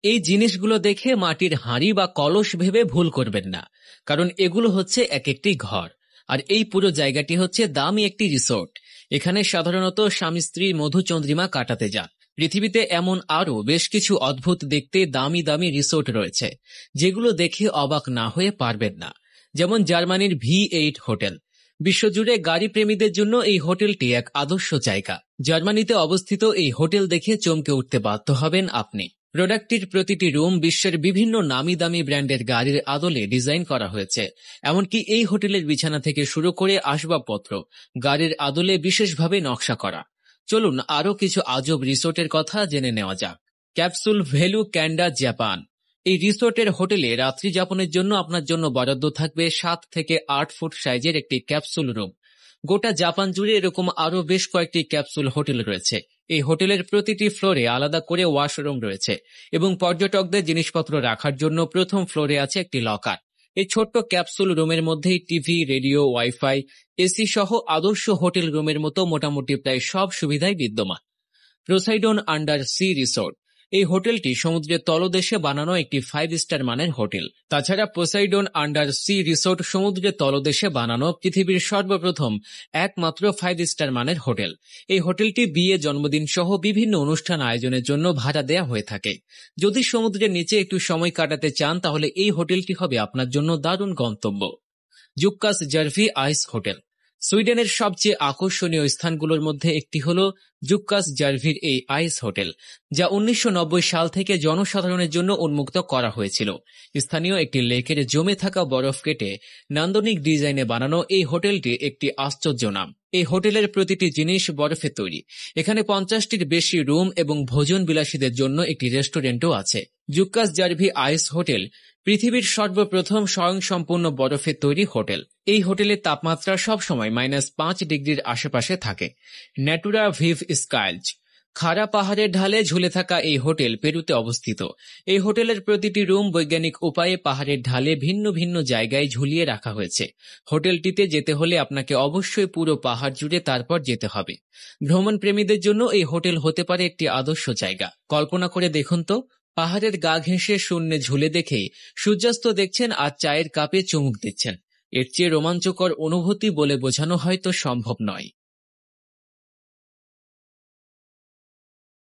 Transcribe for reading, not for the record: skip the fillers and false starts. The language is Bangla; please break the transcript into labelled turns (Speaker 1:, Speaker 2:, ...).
Speaker 1: এই জিনিসগুলো দেখে মাটির হাঁড়ি বা কলস ভেবে ভুল করবেন না, কারণ এগুলো হচ্ছে এক একটি ঘর। আর এই পুরো জায়গাটি হচ্ছে দামি একটি রিসোর্ট। এখানে সাধারণত স্বামী স্ত্রী মধুচন্দ্রিমা কাটাতে যান। পৃথিবীতে এমন আরও বেশ কিছু অদ্ভুত দেখতে দামি দামি রিসোর্ট রয়েছে, যেগুলো দেখে অবাক না হয়ে পারবেন না। যেমন জার্মানির V8 হোটেল। বিশ্বজুড়ে গাড়ি প্রেমীদের জন্য এই হোটেলটি এক আদর্শ জায়গা। জার্মানিতে অবস্থিত এই হোটেল দেখে চমকে উঠতে বাধ্য হবেন আপনি। প্রোডাক্টটির প্রতিটি রুম বিশ্বের বিভিন্ন নামি দামি ব্র্যান্ডের গাড়ির আদলে ডিজাইন করা হয়েছে। এমনকি এই হোটেলের বিছানা থেকে শুরু করে আসবাবপত্র গাড়ির আদলে বিশেষভাবে নকশা করা। চলুন আরও কিছু আজব রিসোর্টের কথা জেনে নেওয়া যাক। Capsule value ক্যান্ডা Japan. এই রিসোর্টের হোটেলে রাত্রি যাপনের জন্য আপনার জন্য বরাদ্দ থাকবে 7 থেকে 8 ফুট সাইজের একটি ক্যাপসুল রুম। গোটা জাপান জুড়ে এরকম আরও বেশ কয়েকটি ক্যাপসুল হোটেল রয়েছে। এই হোটেলের প্রতিটি ফ্লোরে আলাদা করে ওয়াশরুম রয়েছে এবং পর্যটকদের জিনিসপত্র রাখার জন্য প্রথম ফ্লোরে আছে একটি লকার। এই ছোট্ট ক্যাপসুল রুমের মধ্যেই টিভি, রেডিও, ওয়াইফাই, এসি সহ আদর্শ হোটেল রুমের মতো মোটামুটি প্রায় সব সুবিধাই বিদ্যমান। Poseidon undersea resort. এই হোটেলটি সমুদ্রের তলদেশে বানানো একটি 5 স্টার মানের হোটেল। তাছাড়া পোসাইডন আন্ডার সি রিসোর্ট সমুদ্রের তলদেশে বানানো পৃথিবীর সর্বপ্রথম একমাত্র 5 স্টার মানের হোটেল। এই হোটেলটি বিয়ে, জন্মদিন সহ বিভিন্ন অনুষ্ঠান আয়োজনের জন্য ভাড়া দেয়া হয়ে থাকে। যদি সমুদ্রের নিচে একটু সময় কাটাতে চান তাহলে এই হোটেলটি হবে আপনার জন্য দারুণ গন্তব্য। জুক্কাস জার্ভি আইস হোটেল। সুইডেনের সবচেয়ে আকর্ষণীয় স্থানগুলোর মধ্যে একটি হল জুক্কাস জার্ভির এই আইস হোটেল, যা 1990 সাল থেকে জনসাধারণের জন্য উন্মুক্ত করা হয়েছিল। স্থানীয় একটি লেকের জমে থাকা বরফ কেটে নান্দনিক ডিজাইনে বানানো এই হোটেলটি একটি আশ্চর্য নাম। এই হোটেলের প্রতিটি জিনিস বরফে তৈরি। এখানে 50টির বেশি রুম এবং ভোজন বিলাসীদের জন্য একটি রেস্টুরেন্টও আছে। জুক্কাস জার্ভি আইস হোটেল পৃথিবীর সর্বপ্রথম স্বয়ংসম্পূর্ণ বরফে তৈরি হোটেল। এই হোটেলের তাপমাত্রা সবসময় -5 ডিগ্রির আশেপাশে থাকে। ন্যাটুরা ভিভ স্কাইলজ। খাড়া পাহাড়ের ঢালে ঝুলে থাকা এই হোটেল পেরুতে অবস্থিত। এই হোটেলের প্রতিটি রুম বৈজ্ঞানিক উপায়ে পাহাড়ের ঢালে ভিন্ন ভিন্ন জায়গায় ঝুলিয়ে রাখা হয়েছে। হোটেলটিতে যেতে হলে আপনাকে অবশ্যই পুরো পাহাড় জুড়ে তারপর যেতে হবে। ভ্রমণ প্রেমীদের জন্য এই হোটেল হতে পারে একটি আদর্শ জায়গা। কল্পনা করে দেখুন তো, পাহাড়ের গা ঘেঁষে শূন্যে ঝুলে দেখেই সূর্যাস্ত দেখছেন আর চায়ের কাপে চুমুক দিচ্ছেন। এর চেয়ে রোমাঞ্চকর অনুভূতি বলে বোঝানো হয়তো সম্ভব নয়।